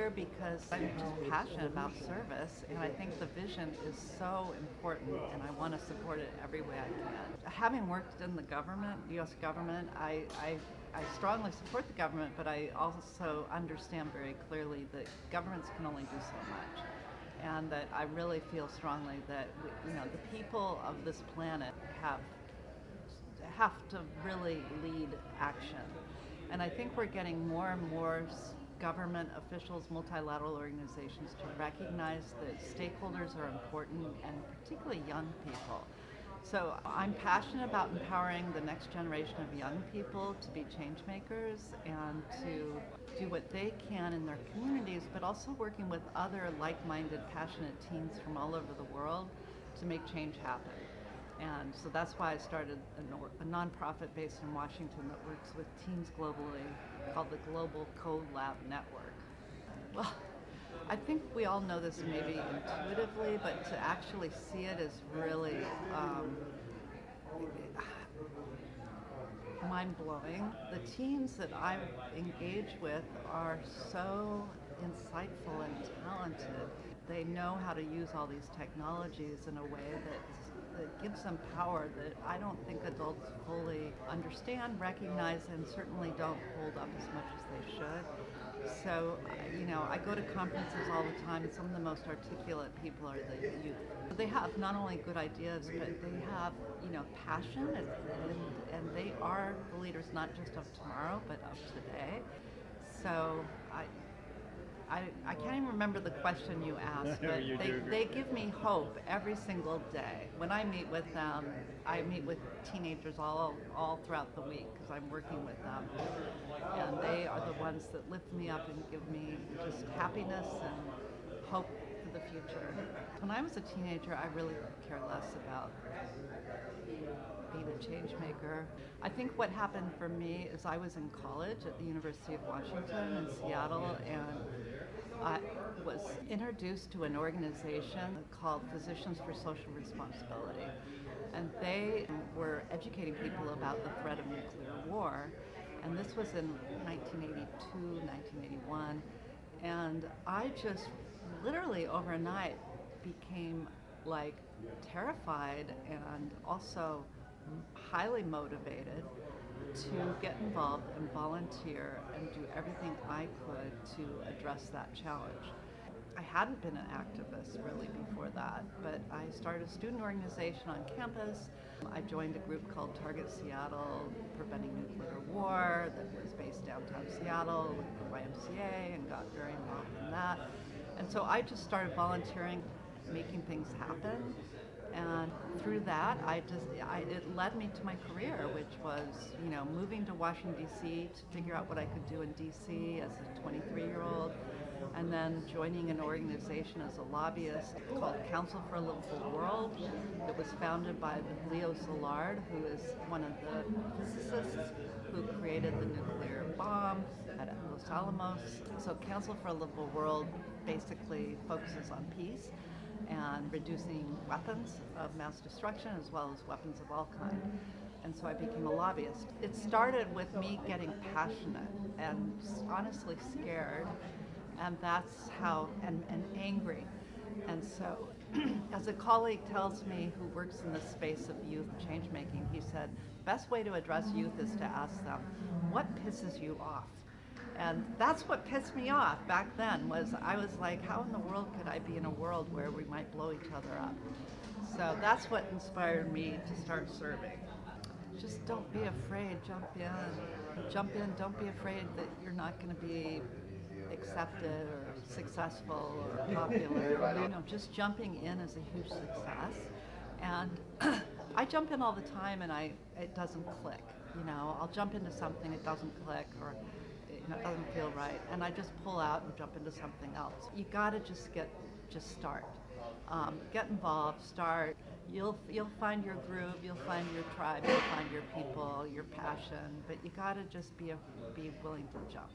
here because I'm just passionate about service, and I think the vision is so important, and I want to support it every way I can. Having worked in the government, the U.S. government, I strongly support the government, but I also understand very clearly that governments can only do so much, and that I really feel strongly that the people of this planet have to really lead action. And I think we're getting more and more government officials, multilateral organizations to recognize that stakeholders are important, and particularly young people. So I'm passionate about empowering the next generation of young people to be change makers and to do what they can in their communities, but also working with other like-minded, passionate teens from all over the world to make change happen. And so that's why I started a nonprofit based in Washington that works with teens globally called the Global Code Lab Network. Well, I think we all know this maybe intuitively, but to actually see it is really mind-blowing. The teens that I engage with are so insightful and talented. They know how to use all these technologies in a way that gives them power that I don't think adults fully understand, recognize, and certainly don't hold up as much as they should. So, I go to conferences all the time, and some of the most articulate people are the youth. They have not only good ideas, but they have, passion, and they are the leaders not just of tomorrow, but of today. So I can't even remember the question you asked, but they give me hope every single day. When I meet with them, I meet with teenagers all throughout the week because I'm working with them. And they are the ones that lift me up and give me just happiness and hope for the future. When I was a teenager, I really could care less about being a change maker. I think what happened for me is I was in college at the University of Washington in Seattle, and I was introduced to an organization called Physicians for Social Responsibility. And they were educating people about the threat of nuclear war. And this was in 1982, 1981. And I just literally overnight became like terrified and also highly motivated to get involved and volunteer and do everything I could to address that challenge. I hadn't been an activist really before that, but I started a student organization on campus. I joined a group called Target Seattle, Preventing Nuclear War, that was based downtown Seattle with the YMCA, and got very involved in that. And so I just started volunteering, making things happen. And through that, it led me to my career, which was, moving to Washington, D.C. to figure out what I could do in D.C. as a 23-year-old, and then joining an organization as a lobbyist called Council for a Livable World. It was founded by Leo Szilard, who is one of the physicists who created the nuclear bomb at Los Alamos. So Council for a Livable World basically focuses on peace and reducing weapons of mass destruction as well as weapons of all kinds. And so I became a lobbyist. It started with me getting passionate and honestly scared, and that's how, and angry. And so, as a colleague tells me who works in the space of youth change making, he said, best way to address youth is to ask them, what pisses you off? And that's what pissed me off back then. I was like, how in the world could I be in a world where we might blow each other up? So that's what inspired me to start serving. Just don't be afraid, jump in, don't be afraid that you're not going to be accepted or successful or popular. Just jumping in is a huge success. And I jump in all the time and it doesn't click. I'll jump into something, it doesn't click, or it doesn't feel right, and I just pull out and jump into something else. You gotta just start. Get involved, start. You'll find your groove, you'll find your tribe, you'll find your people, your passion, but you gotta just be willing to jump.